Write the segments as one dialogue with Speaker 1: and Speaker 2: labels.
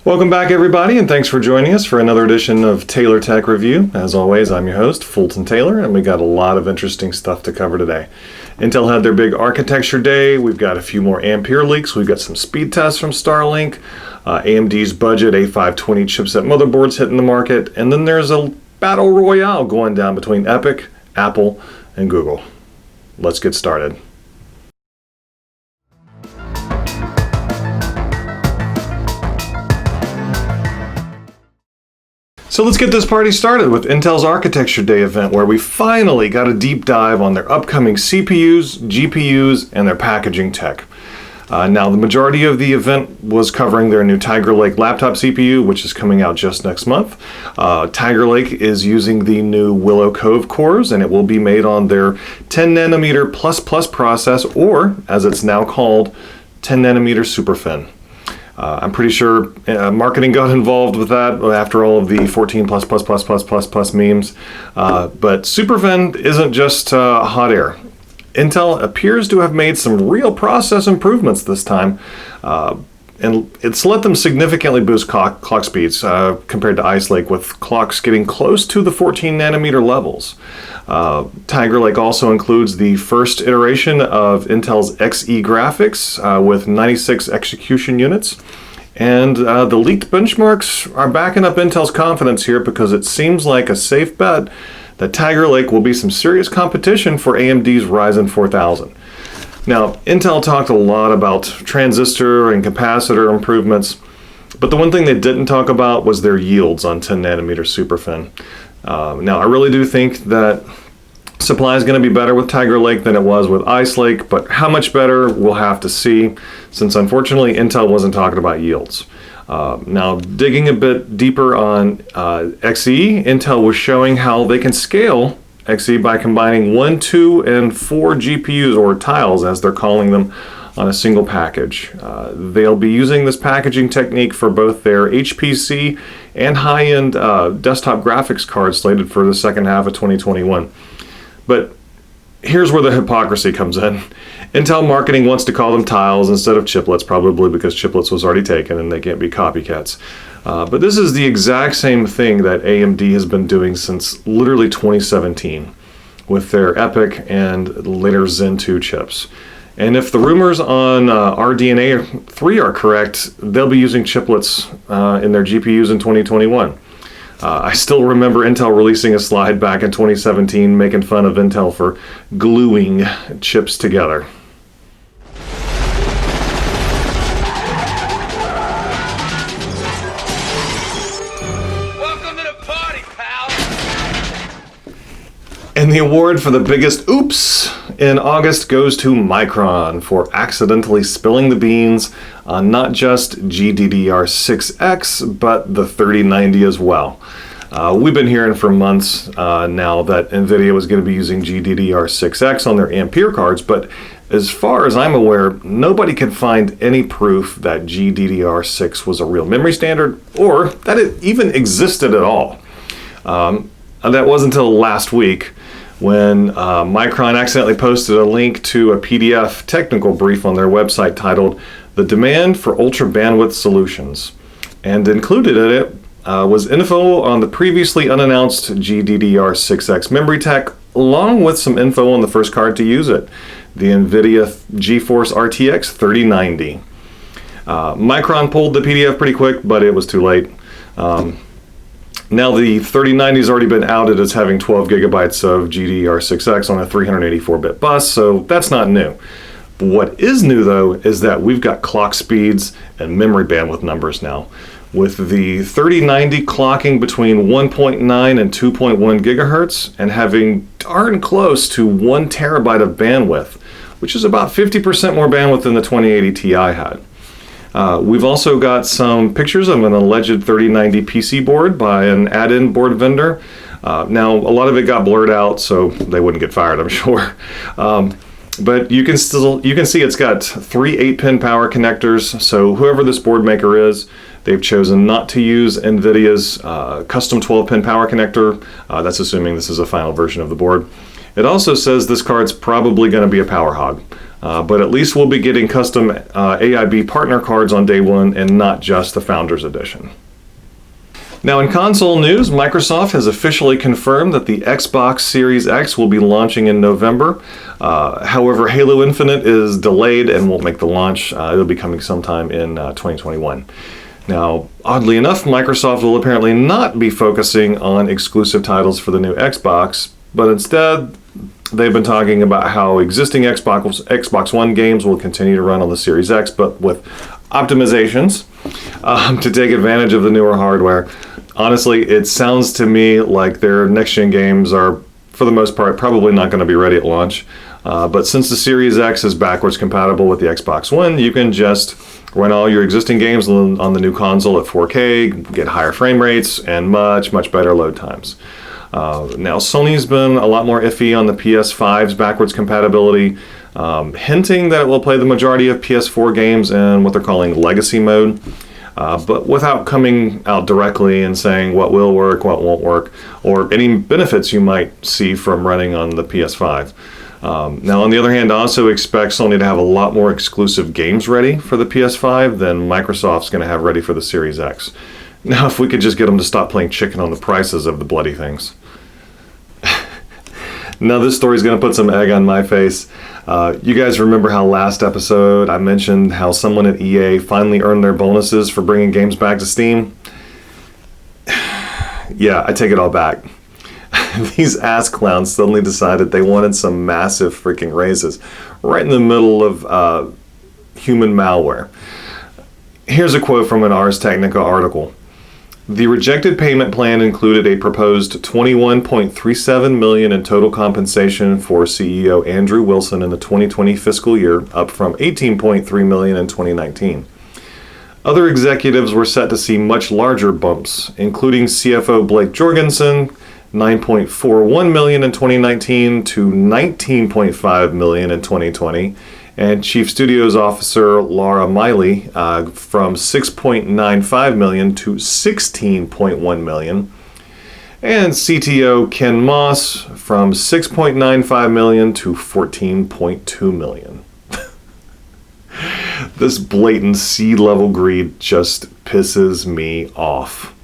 Speaker 1: Welcome back, everybody, and thanks for joining us for another edition of Taylor Tech Review. As always, I'm your host, Fulton Taylor, and we got a lot of interesting stuff to cover today. Intel had their big architecture day. We've got a few more Ampere leaks. We've got some speed tests from Starlink, AMD's budget A520 chipset motherboards hitting the market, and then there's a battle royale going down between Epic, Apple, and Google. Let's get started. So let's get this party started with Intel's Architecture Day event, where we finally got a deep dive on their upcoming CPUs, GPUs, and their packaging tech. Now, the majority of the event was covering their new Tiger Lake laptop CPU, which is coming out just next month. Tiger Lake is using the new Willow Cove cores, and it will be made on their 10 nanometer plus process, or as it's now called, 10 nanometer SuperFin. I'm pretty sure marketing got involved with that after all of the 14 plus memes. But SuperFin isn't just hot air. Intel appears to have made some real process improvements this time, and it's let them significantly boost clock speeds compared to Ice Lake, with clocks getting close to the 14 nanometer levels. Tiger Lake also includes the first iteration of Intel's Xe graphics with 96 execution units. And the leaked benchmarks are backing up Intel's confidence here, because it seems like a safe bet that Tiger Lake will be some serious competition for AMD's Ryzen 4000. Now, Intel talked a lot about transistor and capacitor improvements, but the one thing they didn't talk about was their yields on 10 nanometer SuperFin. Now, I really do think that supply is going to be better with Tiger Lake than it was with Ice Lake, but how much better, we'll have to see, since unfortunately Intel wasn't talking about yields. Now, digging a bit deeper on Xe, Intel was showing how they can scale Xe by combining 1, 2, and 4 GPUs, or tiles as they're calling them, on a single package. They'll be using this packaging technique for both their HPC and high-end desktop graphics cards slated for the second half of 2021. But here's where the hypocrisy comes in. Intel marketing wants to call them tiles instead of chiplets, probably because chiplets was already taken and they can't be copycats. But this is the exact same thing that AMD has been doing since literally 2017 with their Epic and later Zen 2 chips. And if the rumors on RDNA 3 are correct, they'll be using chiplets in their GPUs in 2021. I still remember Intel releasing a slide back in 2017 making fun of Intel for gluing chips together.
Speaker 2: Welcome to the party, pal!
Speaker 1: And the award for the biggest oops in August goes to Micron for accidentally spilling the beans on not just GDDR6X, but the 3090 as well. We've been hearing for months now that Nvidia was going to be using GDDR6X on their Ampere cards, but as far as I'm aware, nobody could find any proof that GDDR6 was a real memory standard, or that it even existed at all. And that wasn't until last week, when Micron accidentally posted a link to a PDF technical brief on their website titled "The Demand for Ultra Bandwidth Solutions." And included in it was info on the previously unannounced GDDR6X memory tech, along with some info on the first card to use it, the Nvidia GeForce RTX 3090. Micron pulled the PDF pretty quick, but it was too late. Now the 3090 has already been outed as having 12 gigabytes of GDDR6X on a 384-bit bus, so that's not new. But what is new, though, is that we've got clock speeds and memory bandwidth numbers now, with the 3090 clocking between 1.9 and 2.1 gigahertz and having darn close to 1 terabyte of bandwidth, which is about 50% more bandwidth than the 2080 Ti had. We've also got some pictures of an alleged 3090 PC board by an add-in board vendor. Now, a lot of it got blurred out, so they wouldn't get fired, I'm sure. But you can see it's got 3 8-pin power connectors, so whoever this board maker is, they've chosen not to use Nvidia's custom 12-pin power connector. That's assuming this is a final version of the board. It also says this card's probably going to be a power hog, but at least we'll be getting custom AIB partner cards on day one and not just the Founders Edition. Now in console news, Microsoft has officially confirmed that the Xbox Series X will be launching in November. However, Halo Infinite is delayed and won't make the launch. It'll be coming sometime in 2021. Now, oddly enough, Microsoft will apparently not be focusing on exclusive titles for the new Xbox, but instead they've been talking about how existing Xbox One games will continue to run on the Series X, but with optimizations to take advantage of the newer hardware. Honestly, it sounds to me like their next-gen games are, for the most part, probably not going to be ready at launch. But since the Series X is backwards compatible with the Xbox One, you can just run all your existing games on the new console at 4K, get higher frame rates, and much, much better load times. Now, Sony's been a lot more iffy on the PS5's backwards compatibility, hinting that it will play the majority of PS4 games in what they're calling legacy mode, but without coming out directly and saying what will work, what won't work, or any benefits you might see from running on the PS5. Now, on the other hand, I also expect Sony to have a lot more exclusive games ready for the PS5 than Microsoft's going to have ready for the Series X. Now, if we could just get them to stop playing chicken on the prices of the bloody things. Now, this story's going to put some egg on my face. You guys remember how last episode I mentioned how someone at EA finally earned their bonuses for bringing games back to Steam? Yeah, I take it all back. These ass clowns suddenly decided they wanted some massive freaking raises right in the middle of human malware. Here's a quote from an Ars Technica article. The rejected payment plan included a proposed $21.37 million in total compensation for CEO Andrew Wilson in the 2020 fiscal year, up from $18.3 million in 2019. Other executives were set to see much larger bumps, including CFO Blake Jorgensen, $9.41 million in 2019 to $19.5 million in 2020, and Chief Studios Officer Laura Miley from $6.95 million to $16.1 million, and CTO Ken Moss from $6.95 million to $14.2 million. This blatant C-level greed just pisses me off.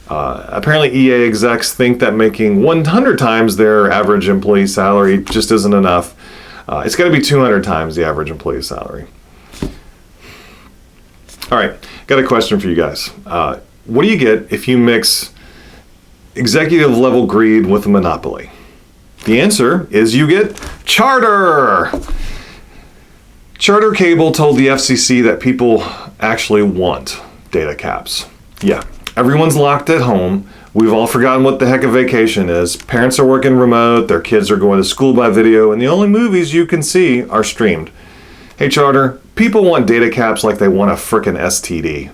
Speaker 1: Apparently EA execs think that making 100 times their average employee salary just isn't enough. It's got to be 200 times the average employee salary. All right, got a question for you guys. What do you get if you mix executive level greed with a monopoly? The answer is you get Charter. Charter Cable told the FCC that people actually want data caps. Yeah. Everyone's locked at home. We've all forgotten what the heck a vacation is. Parents are working remote, their kids are going to school by video, and the only movies you can see are streamed. Hey Charter, people want data caps like they want a frickin' STD.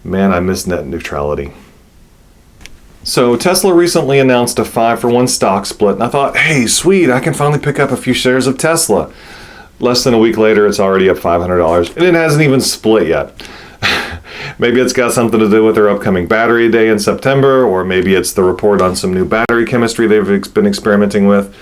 Speaker 1: Man, I miss net neutrality. So Tesla recently announced a 5-for-1 stock split, and I thought, hey, sweet, I can finally pick up a few shares of Tesla. Less than a week later, it's already up $500, and it hasn't even split yet. Maybe it's got something to do with their upcoming battery day in September, or maybe it's the report on some new battery chemistry they've been experimenting with.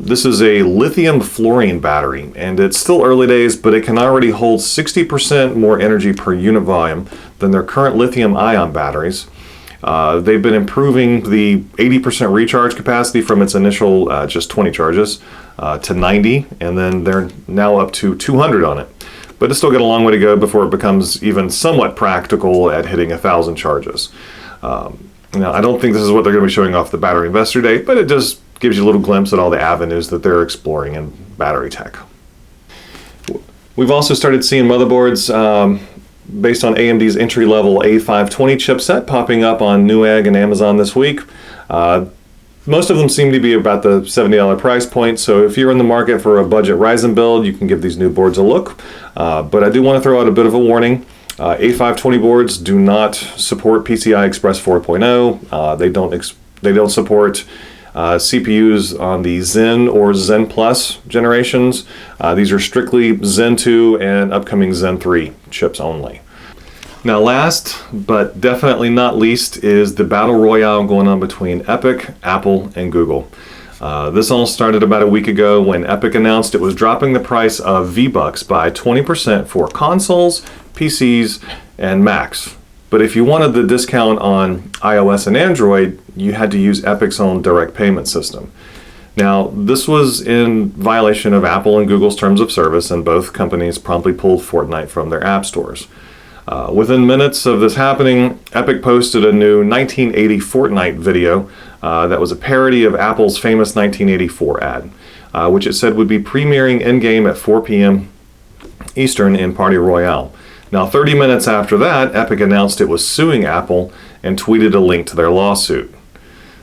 Speaker 1: This is a lithium fluorine battery, and it's still early days, but it can already hold 60% more energy per unit volume than their current lithium ion batteries. They've been improving the 80% recharge capacity from its initial just 20 charges to 90, and then they're now up to 200 on it. But it's still got a long way to go before it becomes even somewhat practical at hitting 1,000 charges. Now, I don't think this is what they're going to be showing off the Battery Investor Day, but it just gives you a little glimpse at all the avenues that they're exploring in battery tech. We've also started seeing motherboards based on AMD's entry-level A520 chipset popping up on Newegg and Amazon this week. Most of them seem to be about the $70 price point, so if you're in the market for a budget Ryzen build, you can give these new boards a look. But I do want to throw out a bit of a warning. A520 boards do not support PCI Express 4.0. They don't support CPUs on the Zen or Zen Plus generations. These are strictly Zen 2 and upcoming Zen 3 chips only. Now last, but definitely not least, is the battle royale going on between Epic, Apple, and Google. This all started about a week ago when Epic announced it was dropping the price of V-Bucks by 20% for consoles, PCs, and Macs. But if you wanted the discount on iOS and Android, you had to use Epic's own direct payment system. Now, this was in violation of Apple and Google's terms of service, and both companies promptly pulled Fortnite from their app stores. Within minutes of this happening, Epic posted a new 1980 Fortnite video that was a parody of Apple's famous 1984 ad, which it said would be premiering in-game at 4 p.m. Eastern in Party Royale. Now, 30 minutes after that, Epic announced it was suing Apple and tweeted a link to their lawsuit.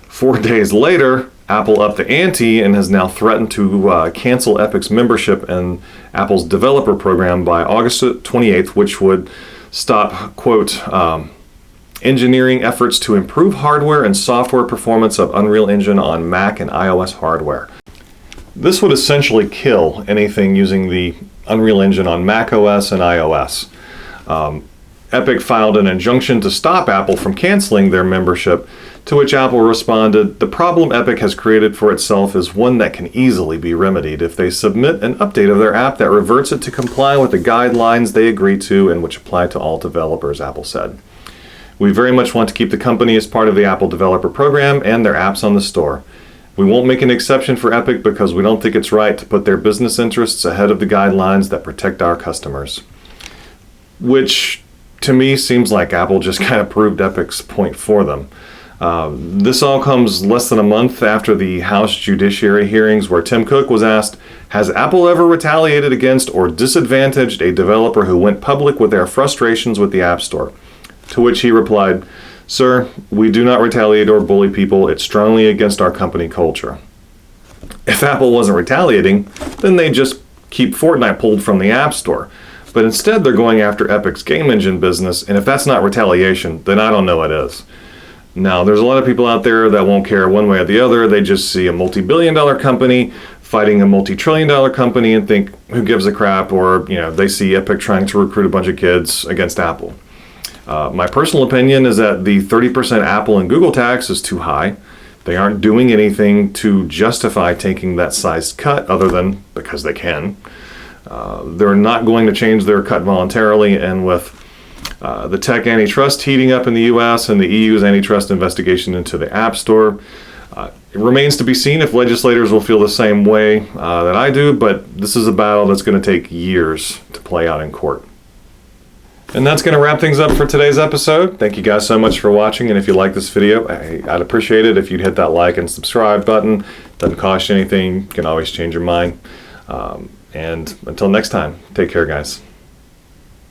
Speaker 1: 4 days later, Apple upped the ante and has now threatened to cancel Epic's membership in Apple's developer program by August 28th, which would stop, quote, engineering efforts to improve hardware and software performance of Unreal Engine on Mac and iOS hardware. This would essentially kill anything using the Unreal Engine on Mac OS and iOS. Epic filed an injunction to stop Apple from canceling their membership, to which Apple responded, "The problem Epic has created for itself is one that can easily be remedied if they submit an update of their app that reverts it to comply with the guidelines they agreed to and which apply to all developers," Apple said. "We very much want to keep the company as part of the Apple developer program and their apps on the store. We won't make an exception for Epic because we don't think it's right to put their business interests ahead of the guidelines that protect our customers." Which, to me, seems like Apple just kind of proved Epic's point for them. This all comes less than a month after the House Judiciary hearings where Tim Cook was asked, "Has Apple ever retaliated against or disadvantaged a developer who went public with their frustrations with the App Store?" To which he replied, "Sir, we do not retaliate or bully people. It's strongly against our company culture." If Apple wasn't retaliating, then they'd just keep Fortnite pulled from the App Store. But instead, they're going after Epic's game engine business, and if that's not retaliation, then I don't know what is. Now, there's a lot of people out there that won't care one way or the other. They just see a multi-billion-dollar company fighting a multi-trillion-dollar company and think, who gives a crap? Or, they see Epic trying to recruit a bunch of kids against Apple. My personal opinion is that the 30% Apple and Google tax is too high. They aren't doing anything to justify taking that sized cut other than because they can. They're not going to change their cut voluntarily, and with the tech antitrust heating up in the US and the EU's antitrust investigation into the App Store, it remains to be seen if legislators will feel the same way that I do, but this is a battle that's going to take years to play out in court. And that's going to wrap things up for today's episode. Thank you guys so much for watching, and if you like this video, I'd appreciate it if you'd hit that like and subscribe button. Doesn't cost you anything. You can always change your mind. And until next time, take care, guys.